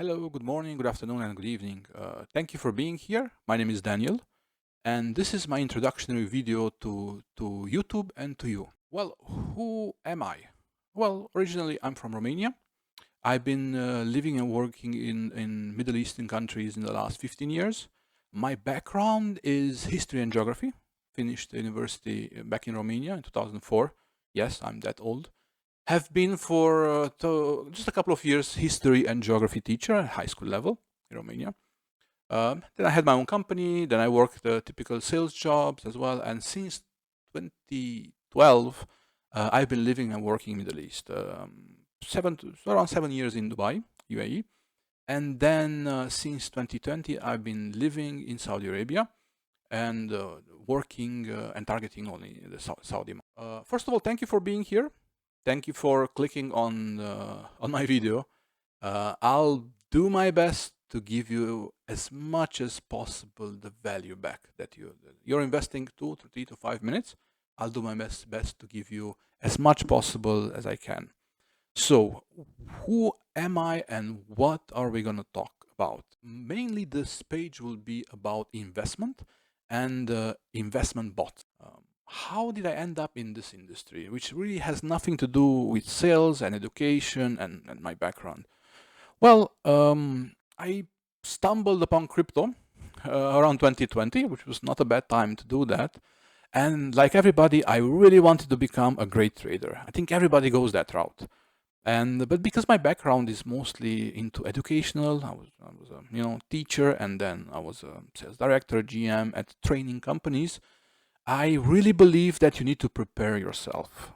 Hello, good morning, good afternoon, and good evening. Thank you for being here. My name is Daniel, and this is my introductory video to YouTube and to you. Well, who am I? Well, originally I'm from Romania. I've been living and working in Middle Eastern countries in the last 15 years. My background is history and geography. Finished university back in Romania in 2004. Yes, I'm that old. Have been for just a couple of years history and geography teacher at high school level in Romania. Then I had my own company. Then I worked typical sales jobs as well. And since 2012, I've been living and working in Middle East. Around 7 years in Dubai, UAE. And then since 2020, I've been living in Saudi Arabia and working and targeting only the Saudi. First of all, thank you for being here. Thank you for clicking on my video. I'll do my best to give you as much as possible the value back that you're investing 2 to 3 to 5 minutes. I'll do my best to give you as much possible as I can. So, who am I and what are we going to talk about? Mainly, this page will be about investment and investment bots. How did I end up in this industry, which really has nothing to do with sales and education and my background? Well, I stumbled upon crypto around 2020, which was not a bad time to do that. And like everybody, I really wanted to become a great trader. I think everybody goes that route. But because my background is mostly into educational, I was a teacher, and then I was a sales director, GM at training companies. I really believe that you need to prepare yourself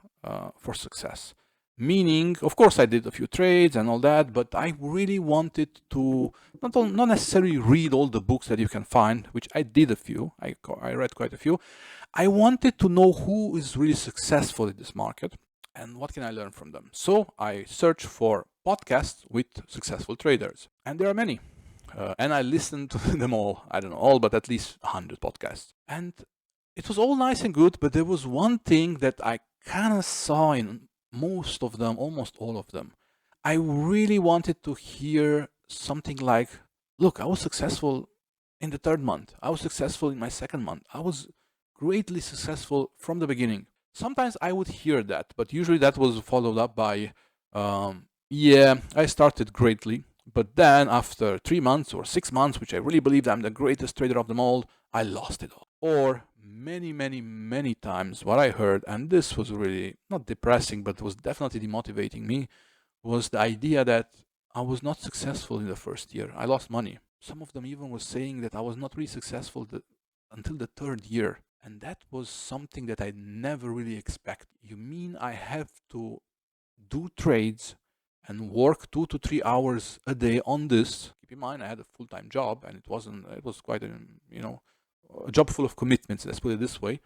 for success. Meaning, of course, I did a few trades and all that, but I really wanted to not necessarily read all the books that you can find, which I did a few. I read quite a few. I wanted to know who is really successful in this market and what can I learn from them. So I searched for podcasts with successful traders, and there are many. And I listened to them all. I don't know all, but at least 100 podcasts. And it was all nice and good, but there was one thing that I kind of saw in most of them, almost all of them. I really wanted to hear something like, look, I was successful in the third month. I was successful in my second month. I was greatly successful from the beginning. Sometimes I would hear that, but usually that was followed up by, yeah, I started greatly, but then after 3 months or 6 months, which I really believed I'm the greatest trader of them all, I lost it all. Or many times what I heard, and this was really not depressing, but was definitely demotivating me, was the idea that I was not successful in the first year. I lost money. Some of them even was saying that I was not really successful until the third year. And that was something that I never really expect. You mean I have to do trades and work 2 to 3 hours a day on this? Keep in mind, I had a full-time job, and it was quite a job full of commitments, let's put it this way.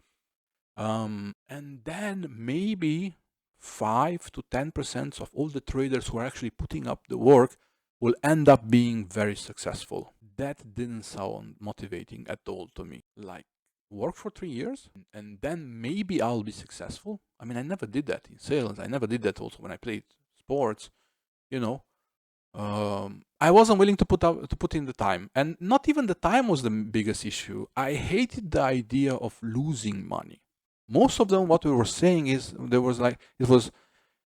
And then maybe 5 to 10% of all the traders who are actually putting up the work will end up being very successful. That didn't sound motivating at all to me. Like, work for 3 years and then maybe I'll be successful. I mean, I never did that in sales. I never did that also when I played sports. I wasn't willing to put in the time, and not even the time was the biggest issue. I hated the idea of losing money. Most of them, what we were saying is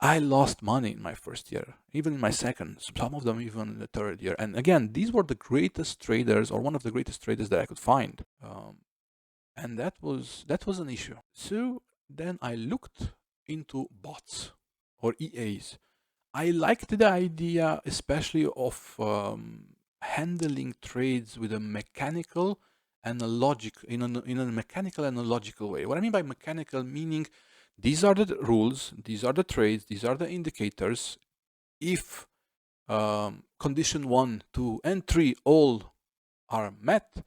I lost money in my first year, even in my second, some of them even in the third year. And again, these were the greatest traders, or one of the greatest traders that I could find. And that was an issue. So then I looked into bots or EAs. I liked the idea, especially of handling trades with a mechanical and a logic in a mechanical and a logical way. What I mean by mechanical, meaning these are the rules, these are the trades, these are the indicators. If condition 1, 2, and 3 all are met,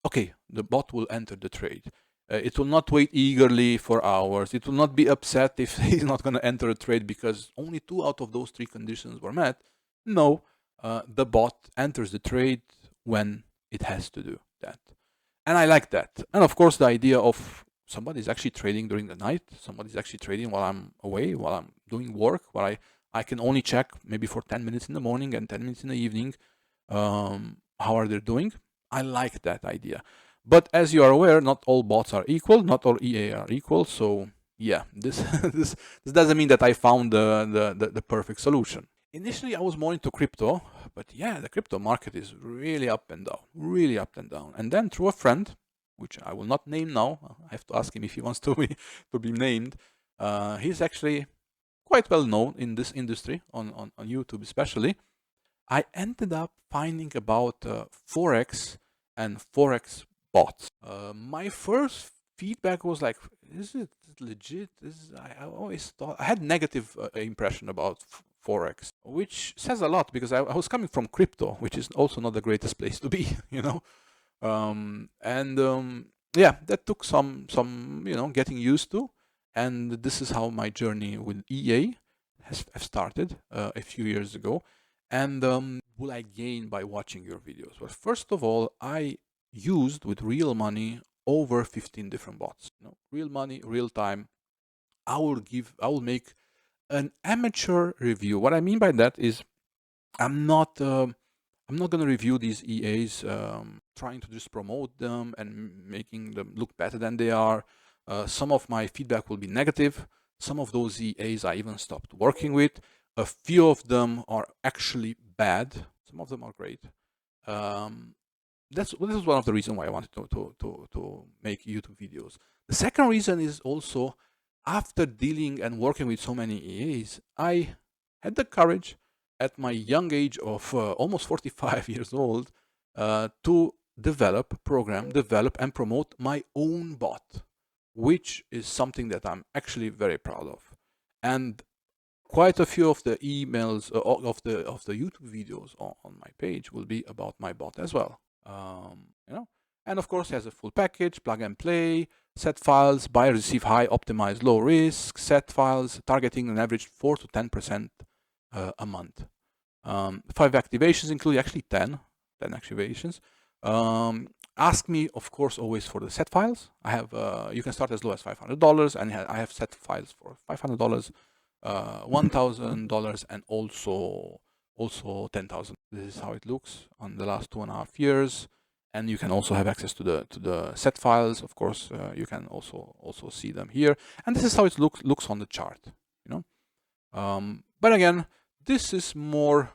okay, the bot will enter the trade. It will not wait eagerly for hours. It will not be upset if he's not going to enter a trade because only 2 out of those 3 conditions were met. No, the bot enters the trade when it has to do that. And I like that. And of course, the idea of somebody's actually trading during the night, somebody's actually trading while I'm away, while I'm doing work, while I can only check maybe for 10 minutes in the morning and 10 minutes in the evening. how are they doing. I like that idea. But as you are aware, not all bots are equal, not all EA are equal. So yeah, this this doesn't mean that I found the perfect solution. Initially, I was more into crypto, but yeah, the crypto market is really up and down, really up and down. And then through a friend, which I will not name now, I have to ask him if he wants to be named. He's actually quite well known in this industry, on YouTube especially. I ended up finding about Forex and Forex bots. My first feedback was like, is it legit? I always thought, I had negative impression about Forex, which says a lot because I was coming from crypto, which is also not the greatest place to be, you know. Yeah, that took some getting used to, and this is how my journey with EA has started a few years ago. And will I gain by watching your videos? Well, first of all, I used with real money over 15 different bots. Real money, real time. I will make an amateur review. What I mean by that is I'm not going to review these EAs trying to just promote them and making them look better than they are. Some of my feedback will be negative. Some of those EAs I even stopped working with. A few of them are actually bad. Some of them are great. This is one of the reasons why I wanted to make YouTube videos. The second reason is also, after dealing and working with so many EAs, I had the courage at my young age of almost 45 years old to develop, and promote my own bot, which is something that I'm actually very proud of. And quite a few of the emails of the YouTube videos on my page will be about my bot as well. And of course, it has a full package, plug and play, set files, buy, receive high, optimize, low risk, set files, targeting an average 4 to 10% a month. 5 activations include actually 10 activations. Ask me, of course, always for the set files. I have you can start as low as $500, and I have set files for $500, $1,000, and also 10,000. This is how it looks on the last 2.5 years. And you can also have access to the set files. Of course, you can also see them here. And this is how it looks on the chart. But again, this is more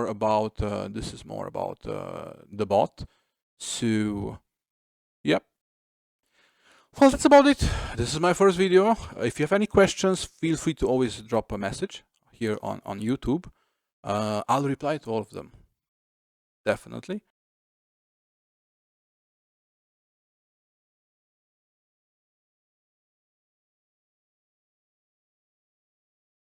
about the bot. So, yep. Well, that's about it. This is my first video. If you have any questions, feel free to always drop a message here on YouTube. I'll reply to all of them, definitely.